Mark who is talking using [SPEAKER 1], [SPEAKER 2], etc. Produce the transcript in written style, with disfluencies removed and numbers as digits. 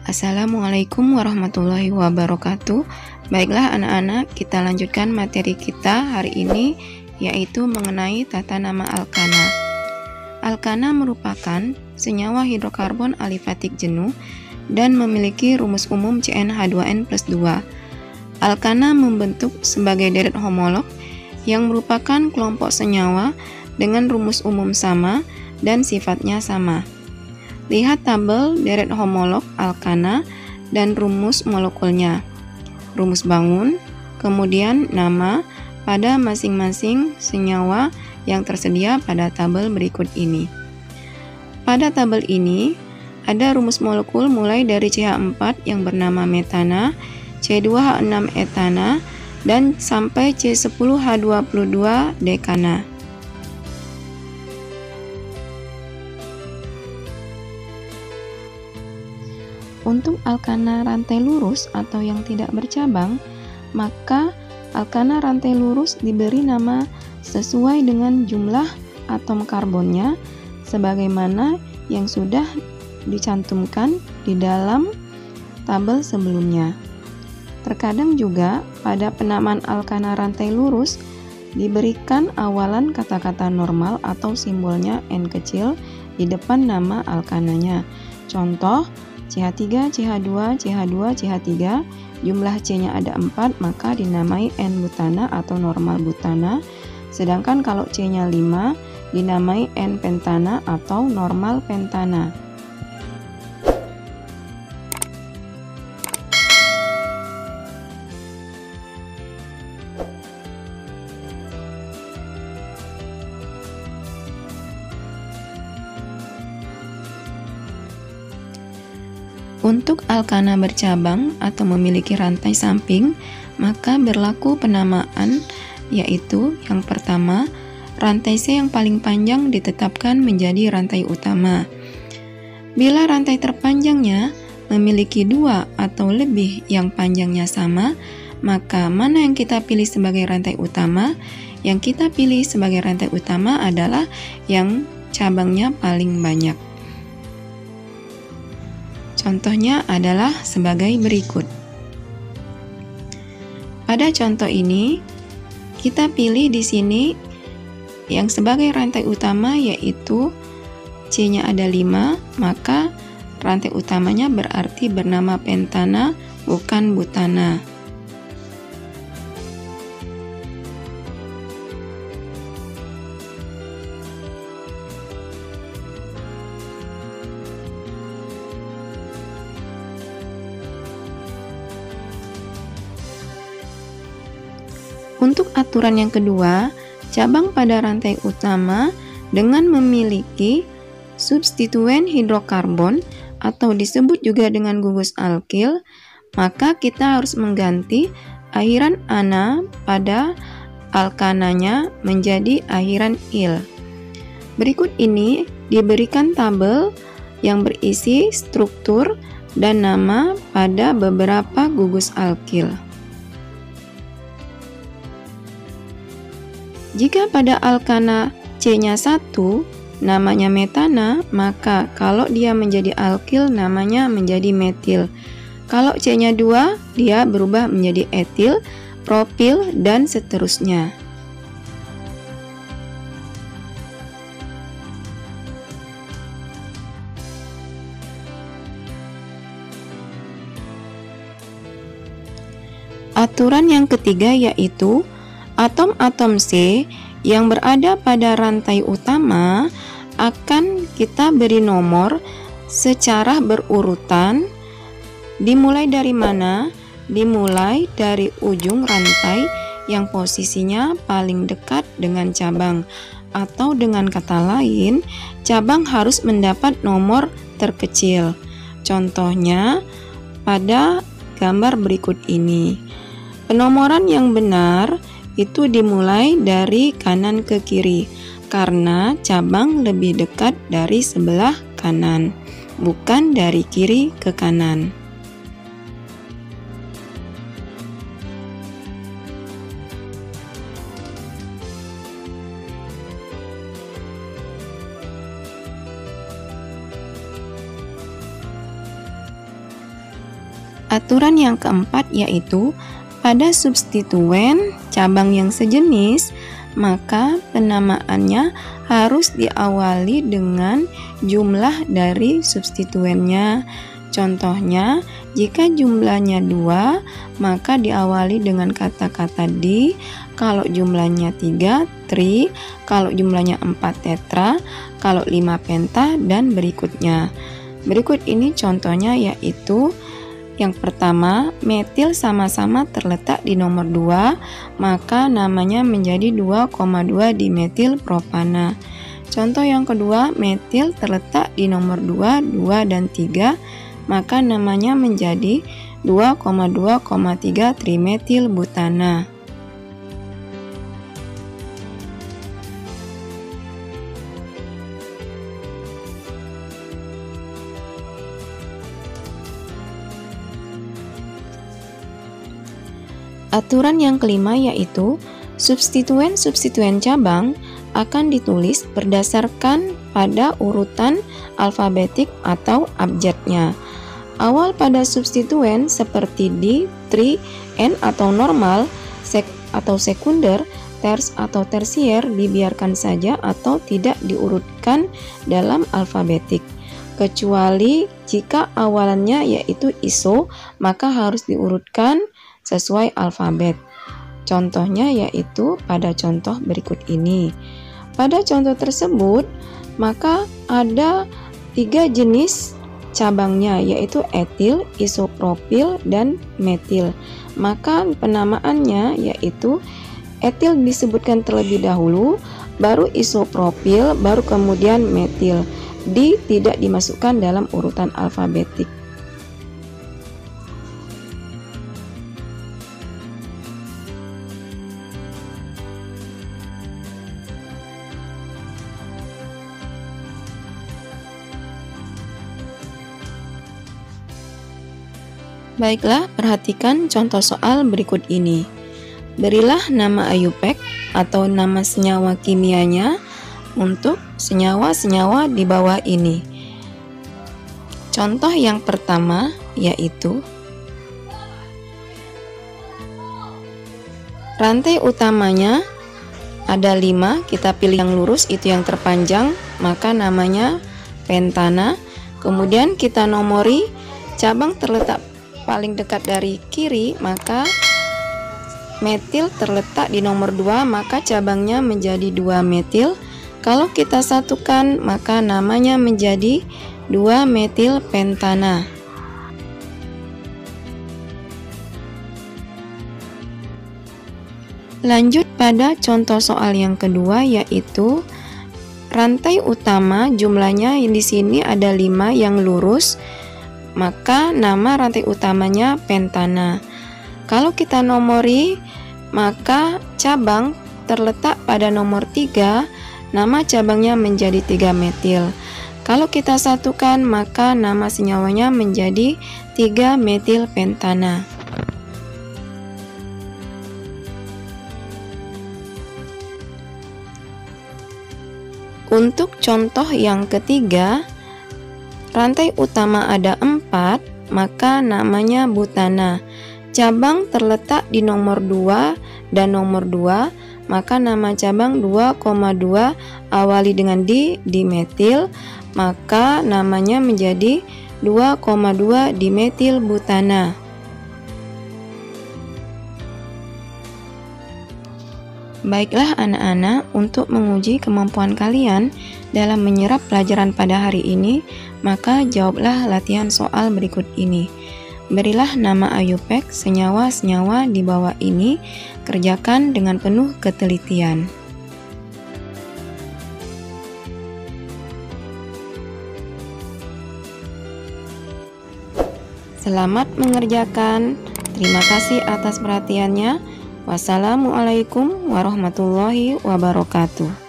[SPEAKER 1] Assalamualaikum warahmatullahi wabarakatuh. Baiklah anak-anak, kita lanjutkan materi kita hari ini, yaitu mengenai tata nama alkana. Alkana merupakan senyawa hidrokarbon alifatik jenuh dan memiliki rumus umum CnH2n+2. Alkana membentuk sebagai deret homolog yang merupakan kelompok senyawa dengan rumus umum sama dan sifatnya sama. Lihat tabel deret homolog alkana dan rumus molekulnya. Rumus bangun, kemudian nama pada masing-masing senyawa yang tersedia pada tabel berikut ini. Pada tabel ini ada rumus molekul mulai dari CH4 yang bernama metana, C2H6 etana, dan sampai C10H22 dekana. Untuk alkana rantai lurus atau yang tidak bercabang, maka alkana rantai lurus diberi nama sesuai dengan jumlah atom karbonnya sebagaimana yang sudah dicantumkan di dalam tabel sebelumnya. Terkadang juga pada penamaan alkana rantai lurus diberikan awalan kata-kata normal atau simbolnya N kecil di depan nama alkananya. Contoh, CH3, CH2, CH2, CH3, jumlah C-nya ada 4, maka dinamai N-butana atau normal butana. Sedangkan kalau C-nya 5, dinamai N-pentana atau normal pentana. Untuk alkana bercabang atau memiliki rantai samping, maka berlaku penamaan, yaitu yang pertama, rantai C yang paling panjang ditetapkan menjadi rantai utama. Bila rantai terpanjangnya memiliki 2 atau lebih yang panjangnya sama, maka mana yang kita pilih sebagai rantai utama? Yang kita pilih sebagai rantai utama adalah yang cabangnya paling banyak. Contohnya adalah sebagai berikut. Pada contoh ini, kita pilih di sini yang sebagai rantai utama yaitu C-nya ada 5, maka rantai utamanya berarti bernama pentana, bukan butana. Untuk aturan yang kedua, cabang pada rantai utama dengan memiliki substituen hidrokarbon atau disebut juga dengan gugus alkil, maka kita harus mengganti akhiran ana pada alkananya menjadi akhiran il. Berikut ini diberikan tabel yang berisi struktur dan nama pada beberapa gugus alkil. Jika pada alkana C-nya 1 namanya metana, maka kalau dia menjadi alkil namanya menjadi metil. Kalau C-nya 2, dia berubah menjadi etil, propil, dan seterusnya. Aturan yang ketiga yaitu atom-atom C yang berada pada rantai utama akan kita beri nomor secara berurutan. Dimulai dari mana? Dimulai dari ujung rantai yang posisinya paling dekat dengan cabang, atau dengan kata lain, cabang harus mendapat nomor terkecil. Contohnya pada gambar berikut ini. Penomoran yang benar itu dimulai dari kanan ke kiri karena cabang lebih dekat dari sebelah kanan, bukan dari kiri ke kanan. Aturan yang keempat yaitu pada substituen cabang yang sejenis, maka penamaannya harus diawali dengan jumlah dari substituennya. Contohnya, jika jumlahnya 2, maka diawali dengan kata-kata di, kalau jumlahnya 3, tri, kalau jumlahnya 4, tetra, kalau 5, penta, dan berikutnya. Berikut ini contohnya yaitu yang pertama, metil sama-sama terletak di nomor 2, maka namanya menjadi 2,2 dimetil propana. Contoh yang kedua, metil terletak di nomor 2, 2 dan 3, maka namanya menjadi 2,2,3 trimetil butana. Aturan yang kelima yaitu substituen-substituen cabang akan ditulis berdasarkan pada urutan alfabetik atau abjadnya. Awal pada substituen seperti di, tri, n atau normal, sek atau sekunder, ters atau tersier dibiarkan saja atau tidak diurutkan dalam alfabetik. Kecuali jika awalannya yaitu iso, maka harus diurutkan sesuai alfabet. Contohnya yaitu pada contoh berikut ini. Pada contoh tersebut, maka ada 3 jenis cabangnya yaitu etil, isopropil, dan metil. Maka penamaannya yaitu etil disebutkan terlebih dahulu, baru isopropil, baru kemudian metil. Di tidak dimasukkan dalam urutan alfabetik. Baiklah, perhatikan contoh soal berikut ini. Berilah nama Ayupek atau nama senyawa kimianya untuk senyawa-senyawa di bawah ini. Contoh yang pertama yaitu rantai utamanya ada 5, kita pilih yang lurus, itu yang terpanjang, maka namanya pentana. Kemudian kita nomori cabang terletak paling dekat dari kiri, maka metil terletak di nomor 2, maka cabangnya menjadi 2 metil. Kalau kita satukan, maka namanya menjadi 2 metil pentana. Lanjut pada contoh soal yang kedua yaitu rantai utama jumlahnya di sini ada 5 yang lurus, maka nama rantai utamanya pentana. Kalau kita nomori, maka cabang terletak pada nomor 3, nama cabangnya menjadi 3 metil. Kalau kita satukan, maka nama senyawanya menjadi 3 metil pentana. Untuk contoh yang ketiga, rantai utama ada 4, maka namanya butana. Cabang terletak di nomor 2 dan nomor 2, maka nama cabang 2,2 awali dengan dimetil, maka namanya menjadi 2,2 dimetil butana. Baiklah anak-anak, untuk menguji kemampuan kalian dalam menyerap pelajaran pada hari ini, maka jawablah latihan soal berikut ini. Berilah nama Ayupek senyawa-senyawa di bawah ini, kerjakan dengan penuh ketelitian. Selamat mengerjakan. Terima kasih atas perhatiannya. Wassalamualaikum warahmatullahi wabarakatuh.